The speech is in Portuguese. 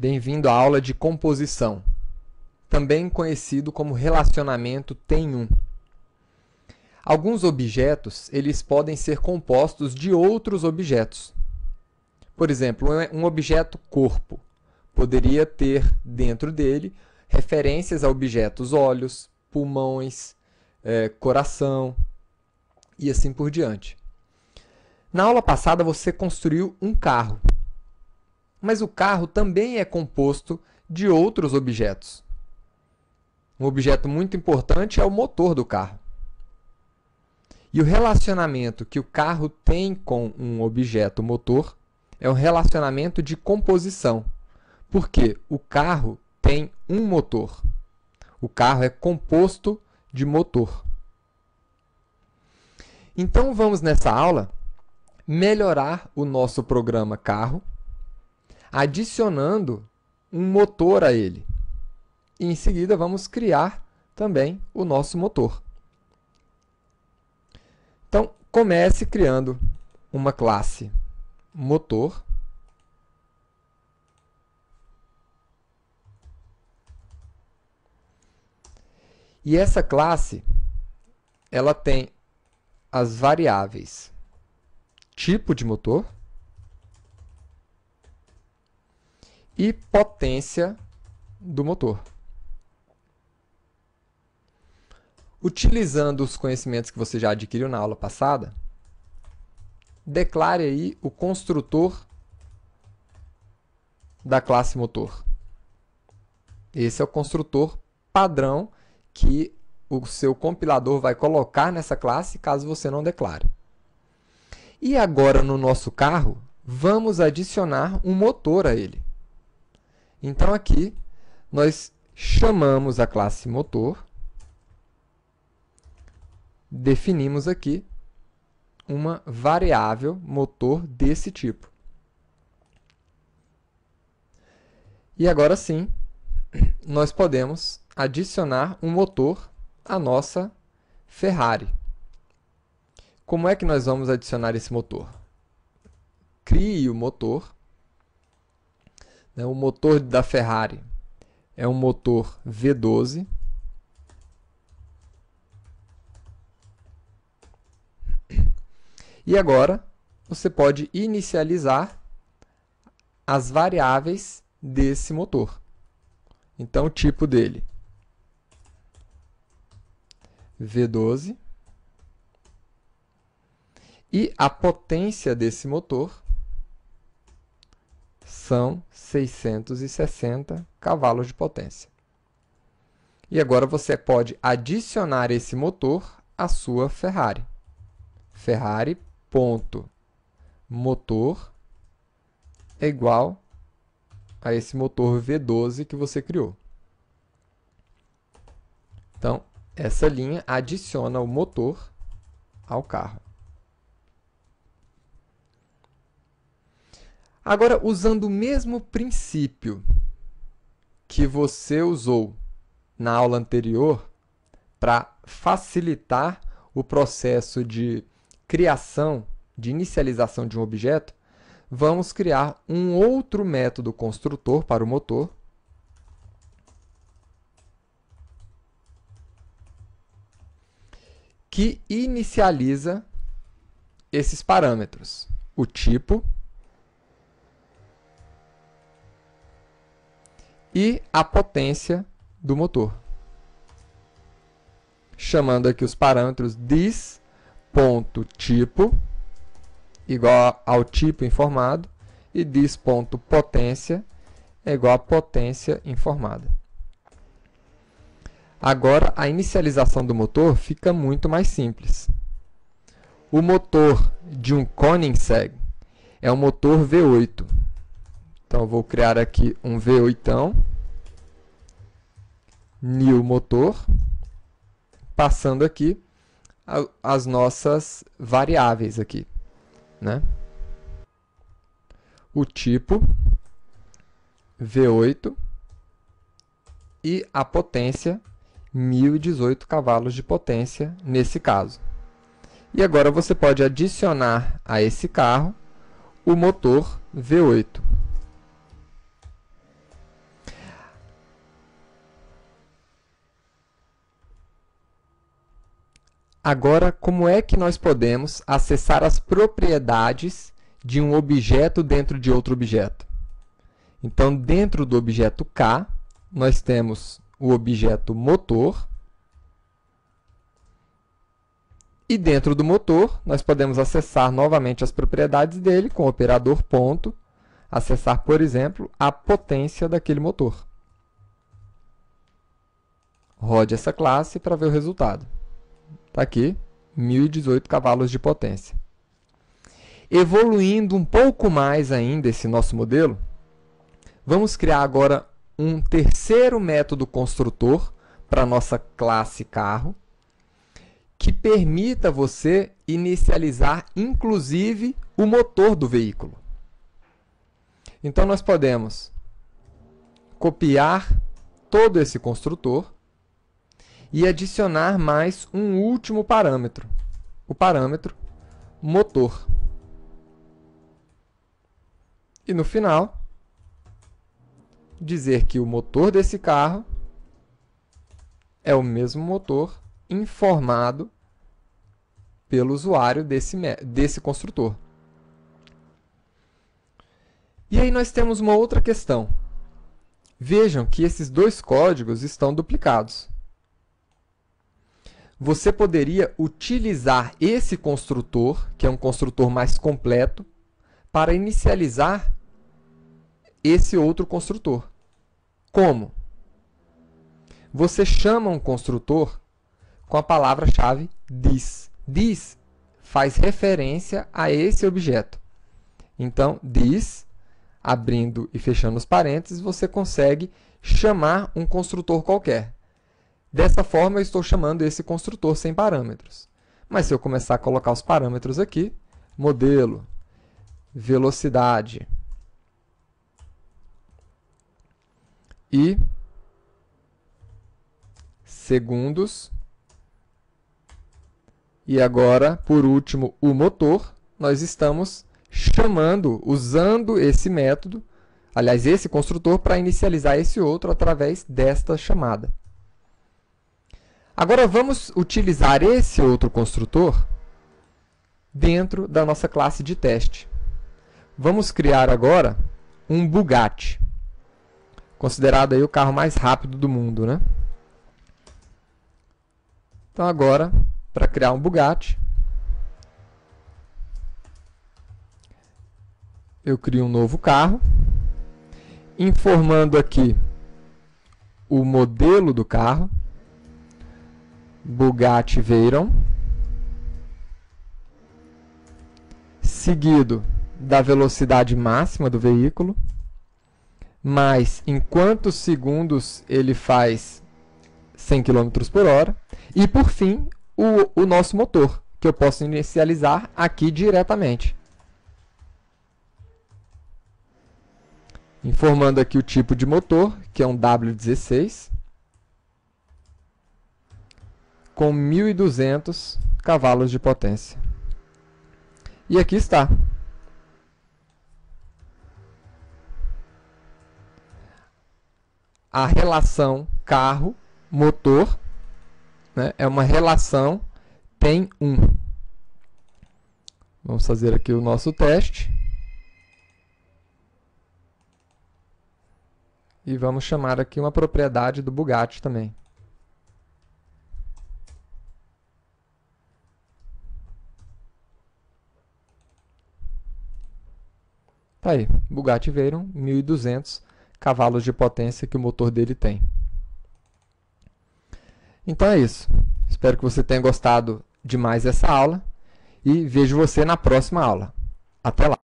Bem-vindo à aula de composição, também conhecido como relacionamento tem-um. Alguns objetos, eles podem ser compostos de outros objetos. Por exemplo, um objeto corpo poderia ter dentro dele referências a objetos olhos, pulmões, coração e assim por diante. Na aula passada você construiu um carro, mas o carro também é composto de outros objetos. Um objeto muito importante é o motor do carro. E o relacionamento que o carro tem com um objeto motor é um relacionamento de composição, porque o carro tem um motor. O carro é composto de motor. Então vamos nessa aula melhorar o nosso programa carro, adicionando um motor a ele. E em seguida vamos criar também o nosso motor. Então, comece criando uma classe motor. E essa classe, ela tem as variáveis tipo de motor e potência do motor. Utilizando os conhecimentos que você já adquiriu na aula passada, declare aí o construtor da classe motor. Esse é o construtor padrão que o seu compilador vai colocar nessa classe, caso você não declare. E agora, no nosso carro, vamos adicionar um motor a ele. Então, aqui, nós chamamos a classe motor, definimos aqui uma variável motor desse tipo. E agora sim, nós podemos adicionar um motor à nossa Ferrari. Como é que nós vamos adicionar esse motor? Crie o motor. O motor da Ferrari é um motor V12. E agora, você pode inicializar as variáveis desse motor. Então, o tipo dele, V12. E a potência desse motor são 660 cavalos de potência. E agora você pode adicionar esse motor à sua Ferrari. Ferrari.motor é igual a esse motor V12 que você criou. Então, essa linha adiciona o motor ao carro. Agora, usando o mesmo princípio que você usou na aula anterior para facilitar o processo de criação, de inicialização de um objeto, vamos criar um outro método construtor para o motor, que inicializa esses parâmetros, o tipo e a potência do motor. Chamando aqui os parâmetros dis.tipo igual ao tipo informado e dis.potência é igual a potência informada. Agora, a inicialização do motor fica muito mais simples. O motor de um Koenigsegg é um motor V8. Então, eu vou criar aqui um V8, new motor, passando aqui as nossas variáveis aqui, né? O tipo V8 e a potência 1018 cavalos de potência nesse caso. E agora você pode adicionar a esse carro o motor V8. Agora, como é que nós podemos acessar as propriedades de um objeto dentro de outro objeto? Então, dentro do objeto K, nós temos o objeto motor. E dentro do motor, nós podemos acessar novamente as propriedades dele com o operador ponto, acessar, por exemplo, a potência daquele motor. Rode essa classe para ver o resultado. Está aqui, 1018 cavalos de potência. Evoluindo um pouco mais ainda esse nosso modelo, vamos criar agora um terceiro método construtor para a nossa classe carro, que permita você inicializar, inclusive, o motor do veículo. Então, nós podemos copiar todo esse construtor e adicionar mais um último parâmetro, o parâmetro motor. E no final, dizer que o motor desse carro é o mesmo motor informado pelo usuário desse construtor. E aí nós temos uma outra questão. Vejam que esses dois códigos estão duplicados. Você poderia utilizar esse construtor, que é um construtor mais completo, para inicializar esse outro construtor. Como? Você chama um construtor com a palavra-chave this. This faz referência a esse objeto. Então, this, abrindo e fechando os parênteses, você consegue chamar um construtor qualquer. Dessa forma, eu estou chamando esse construtor sem parâmetros. Mas se eu começar a colocar os parâmetros aqui, modelo, velocidade e segundos, e agora, por último, o motor, nós estamos chamando, usando esse método, aliás, esse construtor, para inicializar esse outro através desta chamada. Agora, vamos utilizar esse outro construtor dentro da nossa classe de teste. Vamos criar agora um Bugatti, considerado aí o carro mais rápido do mundo, né? Então, agora, para criar um Bugatti, eu crio um novo carro, informando aqui o modelo do carro, Bugatti Veyron, seguido da velocidade máxima do veículo, mais em quantos segundos ele faz 100 km por hora, e por fim, o nosso motor, que eu posso inicializar aqui diretamente. Informando aqui o tipo de motor, que é um W16, com 1.200 cavalos de potência. E aqui está. A relação carro-motor, né, é uma relação tem 1. Vamos fazer aqui o nosso teste. E vamos chamar aqui uma propriedade do Bugatti também. Tá aí, Bugatti Veyron, 1.200 cavalos de potência que o motor dele tem. Então é isso. Espero que você tenha gostado de mais essa aula e vejo você na próxima aula. Até lá!